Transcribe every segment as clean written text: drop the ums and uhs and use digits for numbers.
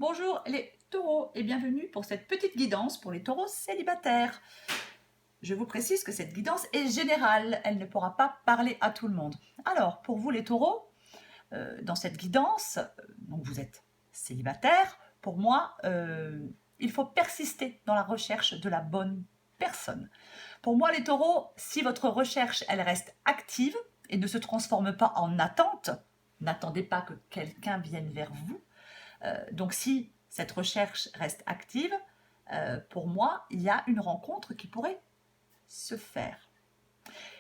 Bonjour les taureaux et bienvenue pour cette petite guidance pour les taureaux célibataires. Je vous précise que cette guidance est générale, elle ne pourra pas parler à tout le monde. Alors, pour vous les taureaux, dans cette guidance, donc vous êtes célibataire, pour moi, il faut persister dans la recherche de la bonne personne. Pour moi les taureaux, si votre recherche elle reste active et ne se transforme pas en attente, n'attendez pas que quelqu'un vienne vers vous. Donc si cette recherche reste active, pour moi, il y a une rencontre qui pourrait se faire.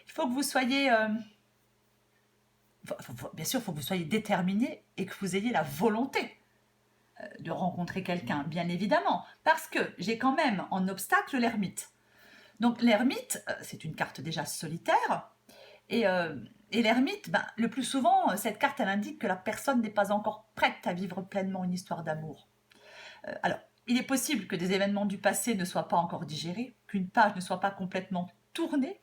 Il faut que vous soyez... bien sûr, il faut que vous soyez déterminé et que vous ayez la volonté de rencontrer quelqu'un, bien évidemment, parce que j'ai quand même en obstacle l'ermite. Donc l'ermite, c'est une carte déjà solitaire, et l'ermite, le plus souvent, cette carte, elle indique que la personne n'est pas encore prête à vivre pleinement une histoire d'amour. Alors, il est possible que des événements du passé ne soient pas encore digérés, qu'une page ne soit pas complètement tournée.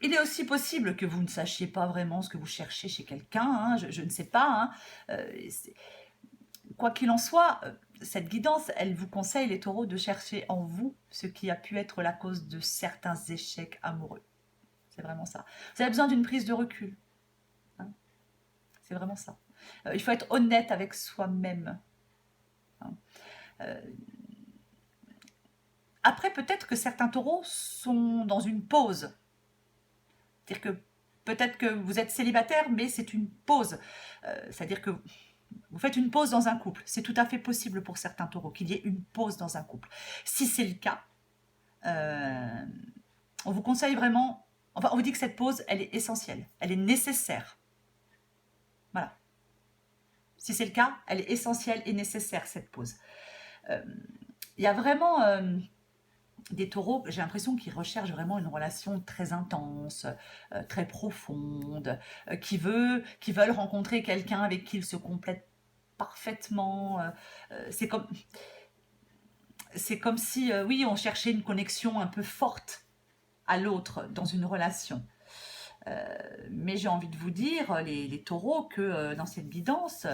Il est aussi possible que vous ne sachiez pas vraiment ce que vous cherchez chez quelqu'un, hein, je ne sais pas. Quoi qu'il en soit, cette guidance, elle vous conseille, les taureaux, de chercher en vous ce qui a pu être la cause de certains échecs amoureux. C'est vraiment ça. Vous avez besoin d'une prise de recul. Hein. C'est vraiment ça. Il faut être honnête avec soi-même. Hein. Après, peut-être que certains taureaux sont dans une pause. C'est-à-dire que peut-être que vous êtes célibataire, mais c'est une pause. C'est-à-dire que vous faites une pause dans un couple. C'est tout à fait possible pour certains taureaux qu'il y ait une pause dans un couple. Si c'est le cas, on vous conseille vraiment... Enfin, on vous dit que cette pause, elle est essentielle. Elle est nécessaire. Voilà. Si c'est le cas, elle est essentielle et nécessaire, cette pause. Il y a vraiment... des taureaux, j'ai l'impression qu'ils recherchent vraiment une relation très intense, très profonde, qui veulent rencontrer quelqu'un avec qui ils se complètent parfaitement. C'est comme si, oui, on cherchait une connexion un peu forte à l'autre dans une relation. Mais j'ai envie de vous dire, les taureaux, que dans cette guidance,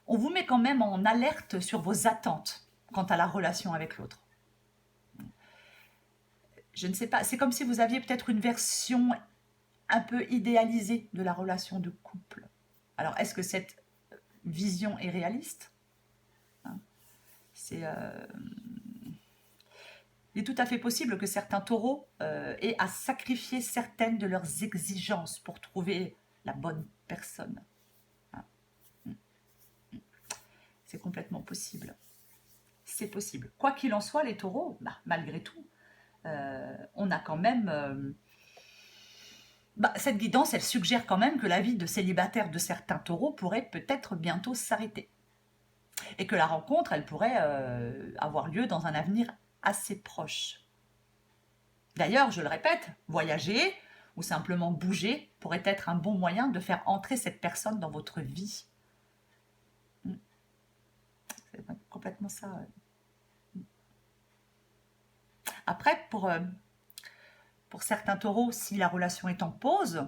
on vous met quand même en alerte sur vos attentes quant à la relation avec l'autre. Je ne sais pas, c'est comme si vous aviez peut-être une version un peu idéalisée de la relation de couple. Alors, est-ce que cette vision est réaliste? Il est tout à fait possible que certains taureaux aient à sacrifier certaines de leurs exigences pour trouver la bonne personne. C'est complètement possible. C'est possible. Quoi qu'il en soit, les taureaux, malgré tout, on a quand même... cette guidance, elle suggère quand même que la vie de célibataire de certains taureaux pourrait peut-être bientôt s'arrêter. Et que la rencontre, elle pourrait avoir lieu dans un avenir assez proche. D'ailleurs, je le répète, voyager ou simplement bouger pourrait être un bon moyen de faire entrer cette personne dans votre vie. C'est complètement ça. Après, pour certains taureaux, si la relation est en pause,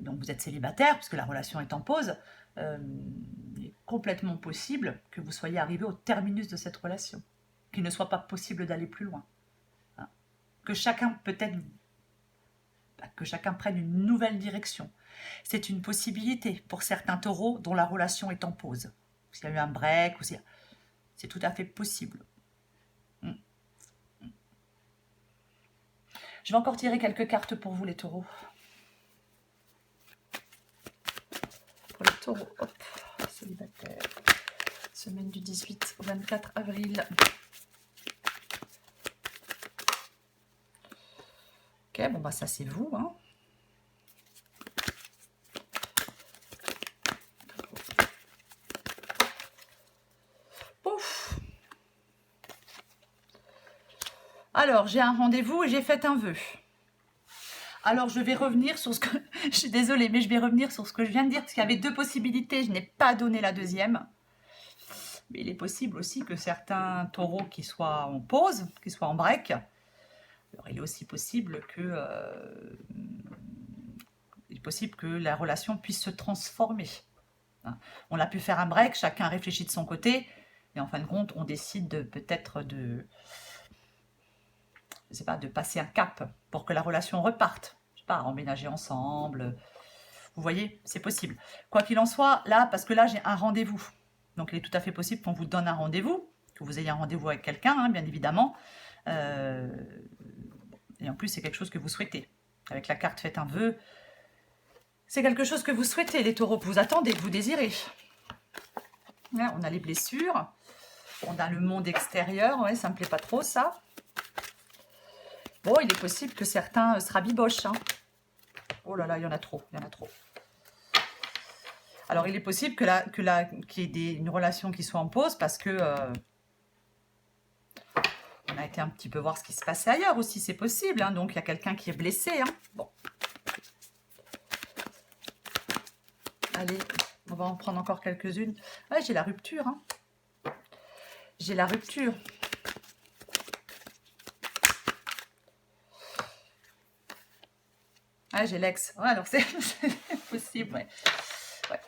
donc vous êtes célibataire puisque la relation est en pause, il est complètement possible que vous soyez arrivé au terminus de cette relation, qu'il ne soit pas possible d'aller plus loin. Hein. Que chacun prenne une nouvelle direction. C'est une possibilité pour certains taureaux dont la relation est en pause. S'il y a eu un break, c'est tout à fait possible. Je vais encore tirer quelques cartes pour vous les taureaux. Pour les taureaux, hop, célibataire. Semaine du 18 au 24 avril. Ok, bon ça c'est vous, hein. Ouf. Alors, j'ai un rendez-vous et j'ai fait un vœu. Alors, je vais revenir sur ce que... Je suis désolée, mais je vais revenir sur ce que je viens de dire, parce qu'il y avait deux possibilités, je n'ai pas donné la deuxième. Mais il est possible aussi que certains taureaux qui soient en pause, qui soient en break, alors il est aussi possible que... il est possible que la relation puisse se transformer. hein. On a pu faire un break, chacun réfléchit de son côté, et en fin de compte, on décide peut-être je sais pas, de passer un cap pour que la relation reparte. Je sais pas, emménager ensemble. Vous voyez, c'est possible. Quoi qu'il en soit, là, parce que là, j'ai un rendez-vous. Donc, il est tout à fait possible qu'on vous donne un rendez-vous, que vous ayez un rendez-vous avec quelqu'un, hein, bien évidemment. Et en plus, c'est quelque chose que vous souhaitez. Avec la carte faites un vœu, c'est quelque chose que vous souhaitez, les taureaux, que vous attendez, que vous désirez. Là, on a les blessures, on a le monde extérieur, ouais, ça me plaît pas trop, ça. Bon, il est possible que certains se rabibochent, hein. Oh là là, il y en a trop, il y en a trop. Alors, il est possible qu'il y ait une relation qui soit en pause parce que on a été un petit peu voir ce qui se passait ailleurs aussi, c'est possible, hein. Donc, il y a quelqu'un qui est blessé, hein. Bon. Allez, on va en prendre encore quelques-unes. Ah, j'ai la rupture, hein. J'ai la rupture. Ah, j'ai l'ex. Ouais, alors c'est possible, ouais. Ouais.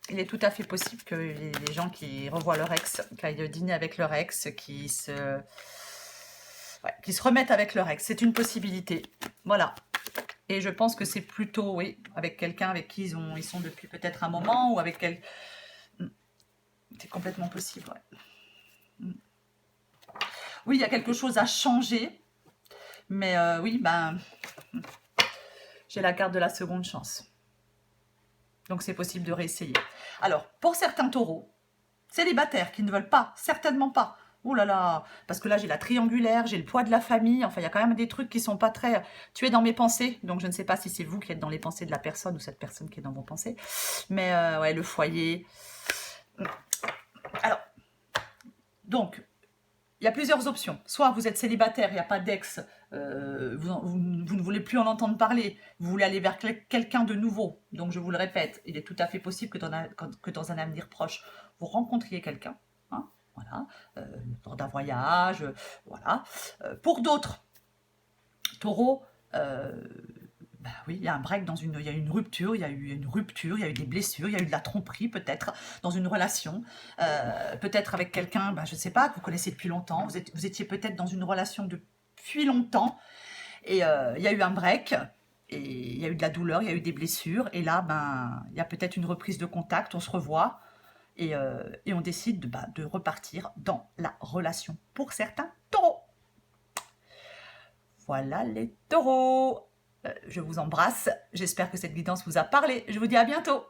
Il est tout à fait possible que les gens qui revoient leur ex, qui aillent dîner avec leur ex, qui se remettent avec leur ex. C'est une possibilité. Voilà. Et je pense que c'est plutôt, oui, avec quelqu'un avec qui ils sont depuis peut-être un moment, ou avec quelqu'un... C'est complètement possible, ouais. Oui, il y a quelque chose à changer. Mais oui, ben, j'ai la carte de la seconde chance. Donc, c'est possible de réessayer. Alors, pour certains taureaux, célibataires qui ne veulent pas, certainement pas. Oh là là, parce que là, j'ai la triangulaire, j'ai le poids de la famille. Enfin, il y a quand même des trucs qui sont pas très... Tu es dans mes pensées, donc je ne sais pas si c'est vous qui êtes dans les pensées de la personne ou cette personne qui est dans vos pensées. Mais ouais, le foyer. Alors, donc... Il y a plusieurs options. Soit vous êtes célibataire, il n'y a pas d'ex, vous ne voulez plus en entendre parler, vous voulez aller vers quelqu'un de nouveau. Donc je vous le répète, il est tout à fait possible que dans un avenir proche, vous rencontriez quelqu'un. Hein, voilà, lors d'un voyage, voilà. Pour d'autres, taureaux, bah oui, il y a un break il y a une rupture, il y a eu une rupture, il y a eu des blessures, il y a eu de la tromperie peut-être dans une relation, peut-être avec quelqu'un, bah, je ne sais pas, que vous connaissez depuis longtemps, vous étiez peut-être dans une relation depuis longtemps, et il y a eu un break, et il y a eu de la douleur, il y a eu des blessures, et là, ben, il y a peut-être une reprise de contact, on se revoit, et on décide de repartir dans la relation pour certains taureaux. Voilà les taureaux. Je vous embrasse. J'espère que cette guidance vous a parlé. Je vous dis à bientôt.